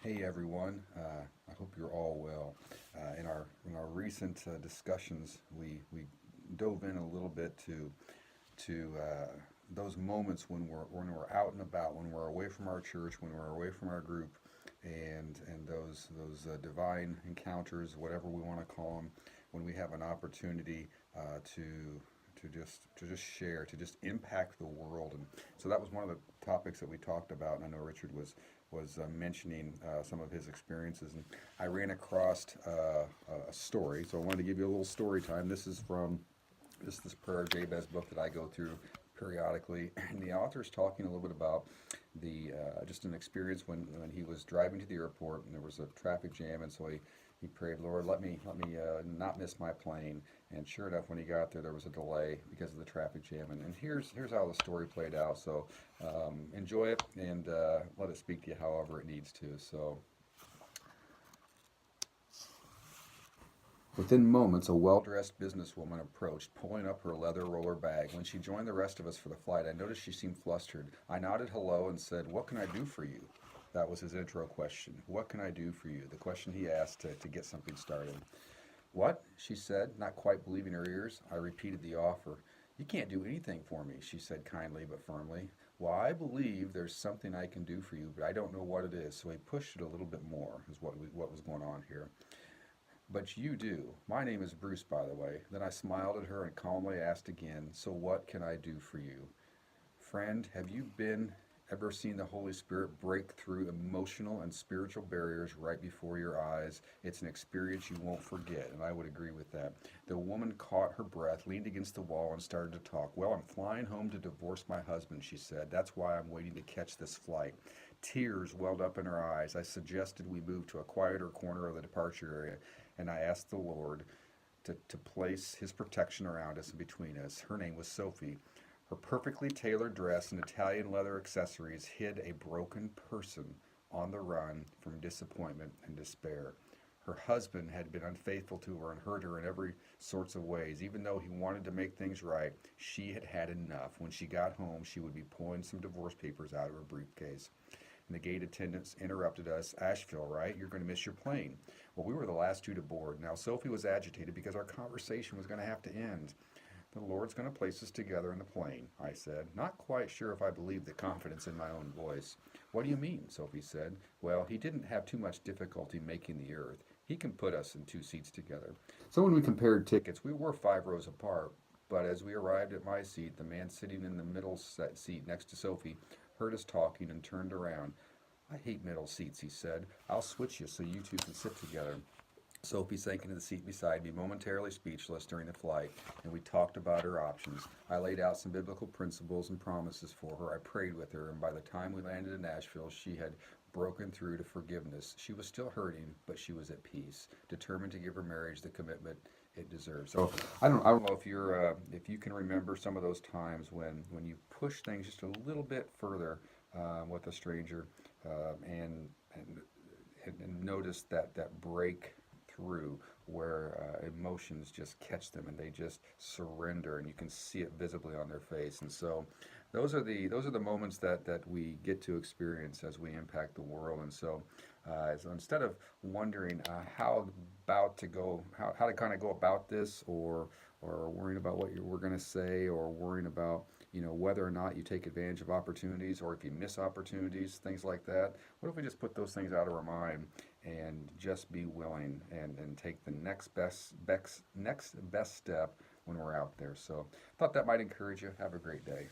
Hey everyone, I hope you're all well. In our recent discussions, we dove in a little bit to those moments when we're out and about, when we're away from our church, when we're away from our group, and those divine encounters, whatever we want to call them, when we have an opportunity to just share, to just impact the world. And so that was one of the topics that we talked about. And I know Richard was mentioning some of his experiences, and I ran across a story. So I wanted to give you a little story time. This is from this Prayer of Jabez book that I go through periodically, and the author's talking a little bit about the just an experience when he was driving to the airport and there was a traffic jam, and so he prayed, Lord, let me not miss my plane. And sure enough, when he got there, there was a delay because of the traffic jam. And here's how the story played out. So enjoy it and let it speak to you however it needs to. So within moments, a well-dressed businesswoman approached, pulling up her leather roller bag. When she joined the rest of us for the flight, I noticed she seemed flustered. I nodded hello and said, "What can I do for you?" That was his intro question. What can I do for you? The question he asked to get something started. What? She said, not quite believing her ears. I repeated the offer. You can't do anything for me, she said kindly but firmly. Well, I believe there's something I can do for you, but I don't know what it is. So he pushed it a little bit more, is what was going on here. But you do. My name is Bruce, by the way. Then I smiled at her and calmly asked again, so what can I do for you? Friend, have you ever seen the Holy Spirit break through emotional and spiritual barriers right before your eyes? It's an experience you won't forget, and I would agree with that. The woman caught her breath, leaned against the wall, and started to talk. Well, I'm flying home to divorce my husband, she said. That's why I'm waiting to catch this flight. Tears welled up in her eyes. I suggested we move to a quieter corner of the departure area, and I asked the Lord to place his protection around us and between us. Her name was Sophie. Her perfectly tailored dress and Italian leather accessories hid a broken person on the run from disappointment and despair. Her husband had been unfaithful to her and hurt her in every sorts of ways. Even though he wanted to make things right, she had had enough. When she got home, she would be pulling some divorce papers out of her briefcase. And the gate attendants interrupted us. Asheville, right? You're going to miss your plane. Well, we were the last two to board. Now, Sophie was agitated because our conversation was going to have to end. The Lord's going to place us together in the plane, I said, not quite sure if I believed the confidence in my own voice. What do you mean? Sophie said. Well, he didn't have too much difficulty making the earth. He can put us in two seats together. So when we compared tickets, we were 5 rows apart. But as we arrived at my seat, the man sitting in the middle seat next to Sophie heard us talking and turned around. I hate middle seats, he said. I'll switch you so you two can sit together. Sophie sank into the seat beside me, momentarily speechless during the flight, and we talked about her options. I laid out some biblical principles and promises for her. I prayed with her, and by the time we landed in Nashville, she had broken through to forgiveness. She was still hurting, but she was at peace, determined to give her marriage the commitment it deserves. So I don't know if you can remember some of those times when you push things just a little bit further with a stranger, and and notice that break through where emotions just catch them and they just surrender, and you can see it visibly on their face. And so those are the moments that we get to experience as we impact the world. And so instead of wondering how to kind of go about this, or worrying about what you were going to say, or worrying about whether or not you take advantage of opportunities, or if you miss opportunities, things like that. What if we just put those things out of our mind and just be willing and take the next best step when we're out there? So I thought that might encourage you. Have a great day.